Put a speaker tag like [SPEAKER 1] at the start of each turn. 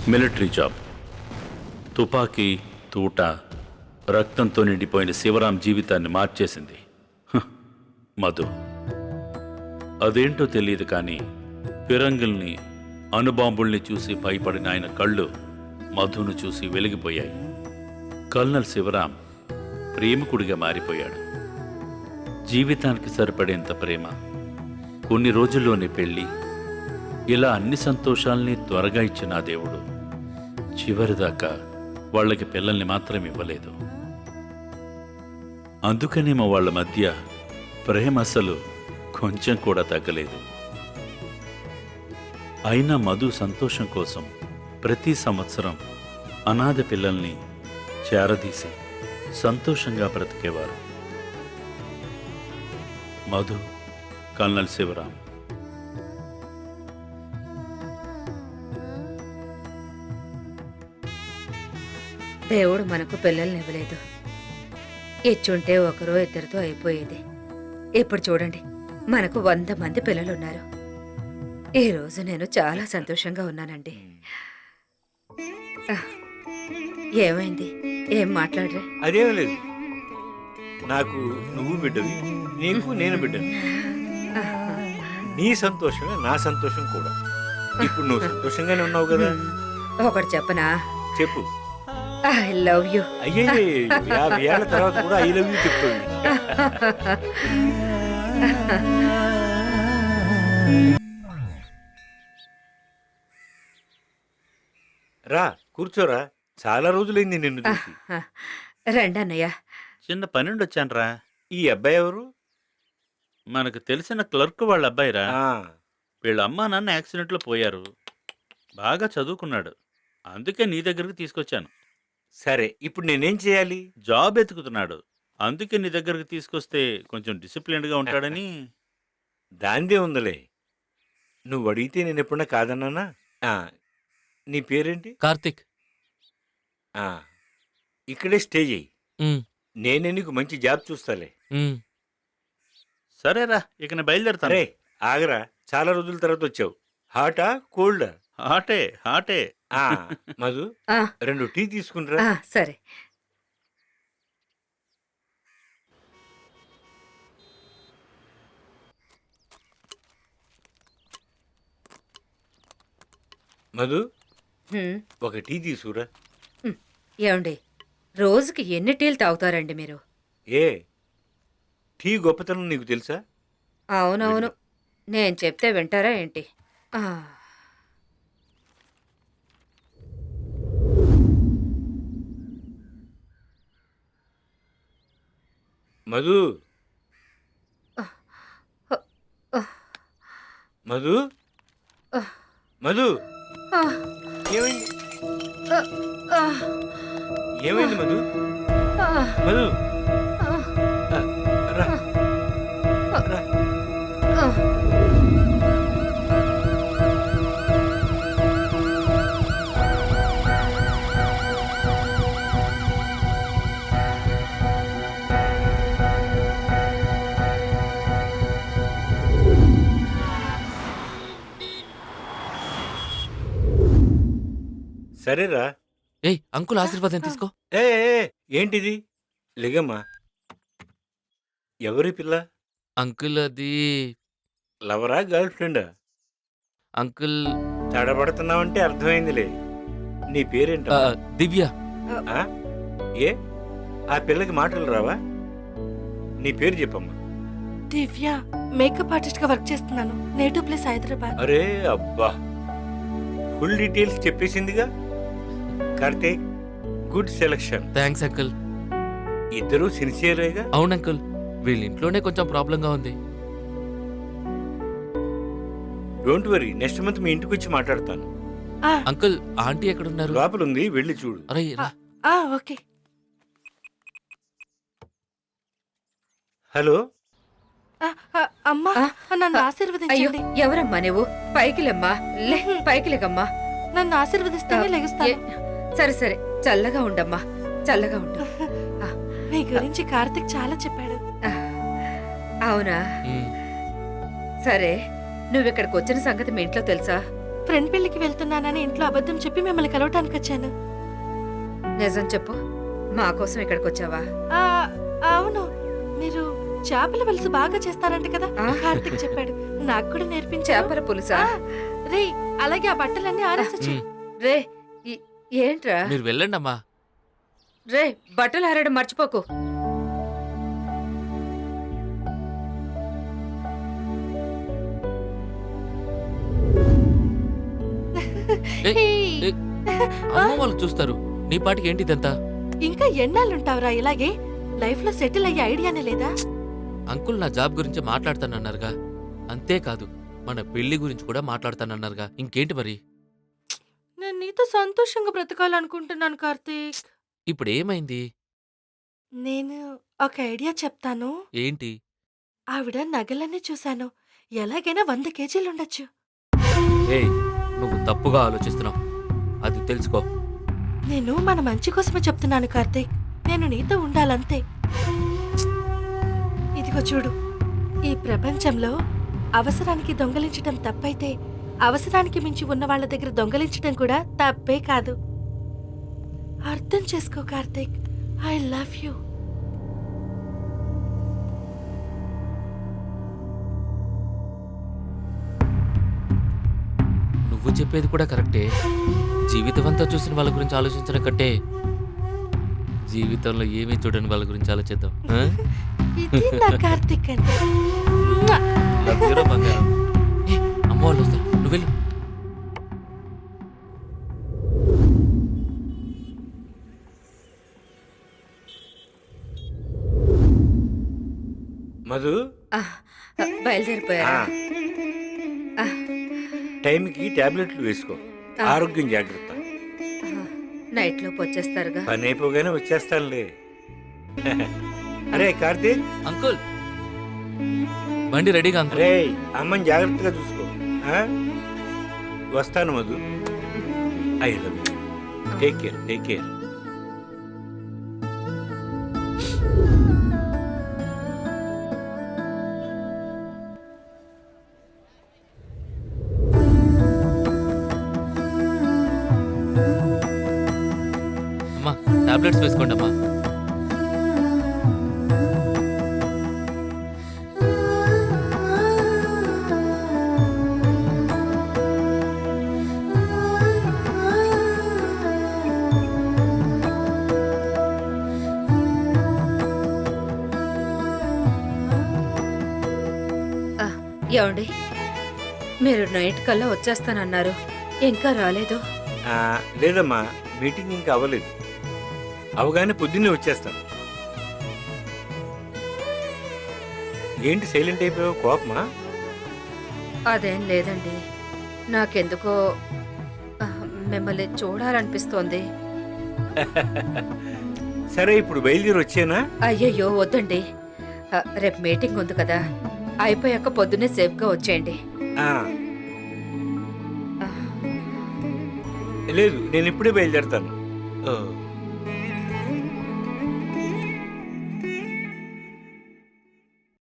[SPEAKER 1] Military job. తుపాకీ, తూట, రక్తంతో నిండిపోయిన శివరాం జీవితాన్ని మార్చేసింది మధు. అదేంటో తెలియదు కానీ ఫిరంగిల్ని, అణుబాంబుల్ని చూసి భయపడిన ఆయన కళ్ళు మధును చూసి వెలిగిపోయాయి. కల్నల్ శివరాం ప్రేమికుడిగా మారిపోయాడు. జీవితానికి సరిపడేంత ప్రేమ, కొన్ని రోజుల్లోనే పెళ్ళి, ఇలా అన్ని సంతోషాల్ని త్వరగా ఇచ్చిన ఆ దేవుడు చివరిదాకా వాళ్ళకి పిల్లల్ని మాత్రం ఇవ్వలేదు. అందుకనేమో వాళ్ళ మధ్య ప్రేమ అసలు కొంచెం కూడా తగ్గలేదు. అయినా మధు సంతోషం కోసం ప్రతి సంవత్సరం అనాథ పిల్లల్ని చేరదీసి సంతోషంగా బ్రతికేవారు. మధు, కల్నల్ శివరాం.
[SPEAKER 2] దేవుడు మనకు పిల్లల్ని ఇవ్వలేదు. ఇచ్చుంటే ఒకరో ఇద్దరితో అయిపోయేది. ఇప్పుడు చూడండి, మనకు 100 మంది పిల్లలున్నారు. ఈ రోజు నేను చాలా సంతోషంగా ఉన్నానండి. ఏమైంది? ఏం మాట్లాడరే?
[SPEAKER 3] అదేం లేదు. నాకు నువ్వు బిడ్డవి, నీకు నేను బిడ్డని. నీ సంతోషమే నా సంతోషం కూడా. ఇప్పుడు నువ్వు సంతోషంగానే ఉన్నావు కదా.
[SPEAKER 2] ఒకటి చెప్పనా?
[SPEAKER 3] చెప్పు.
[SPEAKER 2] I love you.
[SPEAKER 3] అయ్యే 50 ఏళ్ల తర్వాత కూడా ఐ లవ్ యూ చెప్తుంది. రా కూర్చోరా, చాలా రోజులైంది నిన్ను చూసి.
[SPEAKER 2] రండి అన్నయ్య.
[SPEAKER 1] చిన్న పనుండి వచ్చానురా.
[SPEAKER 3] ఈ అబ్బాయి ఎవరు?
[SPEAKER 1] మనకు తెలిసిన క్లర్క్ వాళ్ళ అబ్బాయిరా.
[SPEAKER 3] ఆ,
[SPEAKER 1] వీళ్ళ అమ్మా నాన్న యాక్సిడెంట్లో పోయారు. బాగా చదువుకున్నాడు, అందుకే నీ దగ్గరకు తీసుకొచ్చాను.
[SPEAKER 3] సరే ఇప్పుడు నేనేం చేయాలి?
[SPEAKER 1] జాబ్ ఎతుకుతున్నాడు, అందుకే నీ దగ్గరకు తీసుకొస్తే కొంచెం డిసిప్లిన్డ్గా ఉంటాడని.
[SPEAKER 3] దాందే ఉందిలే. నువ్వు అడిగితే నేను ఎప్పుడన్నా కాదన్నానా? ఆ, నీ పేరేంటి?
[SPEAKER 4] కార్తిక్.
[SPEAKER 3] ఆ, ఇక్కడే స్టే చేయి. నేనే నీకు మంచి జాబ్ చూస్తాలే.
[SPEAKER 1] సరేరా, ఇక నేను బయలుదేరుతాను.
[SPEAKER 3] అరే ఆగరా, చాలా రోజుల తర్వాత వచ్చావు. హాటా కోల్డా?
[SPEAKER 1] హాటే హాటే.
[SPEAKER 3] మధు,
[SPEAKER 2] ఆ,
[SPEAKER 3] 2 టీ తీసుకుంటరా.
[SPEAKER 2] ఆ, సరే.
[SPEAKER 3] మధు,
[SPEAKER 2] హ్మ్.
[SPEAKER 3] ఒక టీ తీసుకురా.
[SPEAKER 2] ఏమండి, రోజుకి ఎన్ని టీలు తాగుతారండి మీరు?
[SPEAKER 3] ఏ టీ గొప్పతనం నీకు తెలుసా?
[SPEAKER 2] అవునవును, నేను చెప్తే వింటారా ఏంటి? ఆ,
[SPEAKER 3] మధు, మధు, మధు,
[SPEAKER 2] ఆ,
[SPEAKER 3] ఏమైంది?
[SPEAKER 2] ఆ, ఆ,
[SPEAKER 3] ఏమైంది మధు?
[SPEAKER 2] ఆ,
[SPEAKER 3] మధు,
[SPEAKER 2] ఆ,
[SPEAKER 3] రా రా.
[SPEAKER 2] ఆ.
[SPEAKER 3] సరేరా.
[SPEAKER 4] ఏయ్ అంకుల్ ఆశీర్వాదం తీసుకో.
[SPEAKER 3] ఏ ఏంటిది? లేగమ్మా. ఎవరి పిల్ల?
[SPEAKER 4] అంకుల్ అది
[SPEAKER 3] లవరా, గర్ల్ ఫ్రెండా?
[SPEAKER 4] అంకుల్
[SPEAKER 3] తడబడుతున్నావంటే అర్థమైందిలే. నీ పేరేంటా?
[SPEAKER 4] దివ్య.
[SPEAKER 3] ఏ ఆ పిల్లకి మాటలు రావా? నీ పేరు చెప్పమ్మా.
[SPEAKER 5] దివ్య, మేకప్ ఆర్టిస్ట్ గా వర్క్ చేస్తున్నాను. Native place Hyderabad.
[SPEAKER 3] అరే అబ్బా, ఫుల్ డీటెయిల్స్ చెప్పేసిందిగా. Karthik, good selection.
[SPEAKER 4] Thanks uncle.
[SPEAKER 3] ఇద్దరు సిన్సియరేగా.
[SPEAKER 4] అవును అంకుల్, వీళ్ళ ఇంట్లోనే కొంచెం ప్రాబ్లంగా ఉంది.
[SPEAKER 3] డోంట్ వరీ, నెక్స్ట్ మంత్ మీ ఇంటికి వచ్చి మాట్లాడతాను.
[SPEAKER 4] అంకుల్ ఆంటీ ఎక్కడున్నారు?
[SPEAKER 3] లోపల ఉంది, వెళ్ళి చూడు.
[SPEAKER 4] అరే రా.
[SPEAKER 5] ఓకే.
[SPEAKER 3] హలో.
[SPEAKER 5] అమ్మా, నన్ను
[SPEAKER 2] అయ్యో,
[SPEAKER 5] ఆశీర్వదించండి.
[SPEAKER 2] ఎవరమ్మా నువ్వు? పైకిలమ్మా, లే, పైకిలేకమ్మా.
[SPEAKER 5] నన్ను ఆశీర్వదిస్తేనే లెగుస్తాను.
[SPEAKER 2] సరే సరే, చల్లగా ఉండమ్మా, చల్లగా ఉండు.
[SPEAKER 5] మీ గురించి కార్తిక్ చాలా చెప్పాడు.
[SPEAKER 2] అవునా?
[SPEAKER 4] మ్,
[SPEAKER 2] సరే, నువ్వు ఇక్కడికి వచ్చిన సంగతి మీ ఇంట్లో తెలుసా?
[SPEAKER 5] ఫ్రెండ్ పెళ్లికి వెళ్తున్నానని ఇంట్లో అబద్ధం చెప్పి మిమ్మల్ని కలవటానికి వచ్చాను.
[SPEAKER 2] నిజం చెప్పు, మా కోసం ఇక్కడికి వచ్చావా?
[SPEAKER 5] ఆ, అవును, మీరు చేపల పులుసు బాగా చేస్తారంట కదా,
[SPEAKER 2] ఆ.
[SPEAKER 5] కార్తిక్ చెప్పాడు. నాకు కూడా నేర్పించా.
[SPEAKER 2] చేపల పులుసా?
[SPEAKER 5] రే, అలాగే ఆ బట్టలన్నీ ఆరేసొచ్చు.
[SPEAKER 4] ఉమ్,
[SPEAKER 2] రే ఏంట్రా?
[SPEAKER 4] మీరు వెళ్ళండి అమ్మా.
[SPEAKER 2] రే బట్టలు ఆరడం మర్చిపోకు.
[SPEAKER 4] ఏయ్, అమ్మ వాళ్ళు చూస్తారు. నీ పాటికి ఏంటి ఇదంతా?
[SPEAKER 5] ఇంకా ఎన్నాళ్ళుంటావురా ఇలాగే? లైఫ్ లో సెటిల్ అయ్యే ఐడియానే లేదా?
[SPEAKER 4] అంకుల్ నా జాబ్ గురించి మాట్లాడతానన్నారుగా. అంతేకాదు మన పెళ్లి గురించి కూడా మాట్లాడతానన్నారుగా. ఇంకేంటి మరి?
[SPEAKER 5] నేను నీతో సంతోషంగా బ్రతకాలనుకుంటున్నాను కార్తీక్.
[SPEAKER 4] ఇప్పుడు ఏమైంది?
[SPEAKER 5] నేను ఒక ఐడియా చెప్తాను.
[SPEAKER 4] ఏంటి?
[SPEAKER 5] ఆవిడ నగలన్నీ చూశాను. ఎలాగైనా 100 కేజీలుండొచ్చు.
[SPEAKER 4] ఏయ్, నువ్వు తప్పుగా ఆలోచిస్తున్నావు. అది తెలుసుకో.
[SPEAKER 5] నేను మన మంచి కోసమే చెప్తున్నాను కార్తీక్. నేను నీతో ఉండాలంతే. ఇదిగో చూడు, ఈ ప్రపంచంలో అవసరానికి దొంగలించడం తప్పైతే అవసరానికి మించి ఉన్న వాళ్ళ దగ్గర దొంగలించడం కూడా తప్పే కాదు. అర్థం చేసుకో కార్తీక్. I love you.
[SPEAKER 4] నువ్వు చెప్పేది కూడా కరెక్టే. జీవితం అంతా చూసిన వాళ్ళ గురించి ఆలోచించడం కంటే జీవితంలో ఏమీ చూడని వాళ్ళ గురించి ఆలోచిద్దాం. ఆ?
[SPEAKER 5] ఇది నా కార్తీక్ అంటే. మ్వా!
[SPEAKER 4] Love you రా బంగారం. ఏ, అమ్మ వాళ్ళు వస్తారు, నువ్వు వెళ్ళు.
[SPEAKER 3] మధు,
[SPEAKER 2] ఆ, బయలుదేరిపోయారా?
[SPEAKER 3] ఆ, టైంకి టాబ్లెట్లు వేసుకో.
[SPEAKER 2] ఆ.
[SPEAKER 3] ఆరోగ్యం జాగ్రత్త.
[SPEAKER 2] నైట్ లోపు వచ్చేస్తారుగా.
[SPEAKER 3] పని అయిపోగానే వచ్చేస్తానులే. అరే కార్తీక్,
[SPEAKER 4] అంకుల్ బండి రెడీగా అంకుల్.
[SPEAKER 3] రే అమ్మని జాగ్రత్తగా చూసుకో. ఆ? వస్తాను Madhu. I love you. Take care, take care.
[SPEAKER 4] అమ్మా, టాబ్లెట్స్ వేసుకోండి అమ్మా.
[SPEAKER 2] ఆ, ఏమండి, మీరు నైట్ కల్లా వచ్చేస్తానన్నారు, ఇంకా రాలేదు.
[SPEAKER 3] ఆ, లేదమ్మా, మీటింగ్ ఇంకా అవ్వలేదు. అవగానే పొద్దున్నే వచ్చేస్తాను. ఏంటి సైలెంట్ అయిపోయావు? కోపమా?
[SPEAKER 2] అదేం లేదండి, నాకెందుకో ఆ, మిమ్మల్ని చూడాలనిపిస్తోంది.
[SPEAKER 3] సరే, ఇప్పుడు బయలుదేరి వచ్చేనా?
[SPEAKER 2] అయ్యయ్యో వద్దండి, రేపు మీటింగ్ ఉంది కదా, అయిపోయాక పొద్దున్నే సేఫ్గా వచ్చేయండి.
[SPEAKER 3] ఆ,
[SPEAKER 2] ఆ,
[SPEAKER 3] లేదు, నేను ఇప్పుడే బయలుదేరుతాను. ఓ.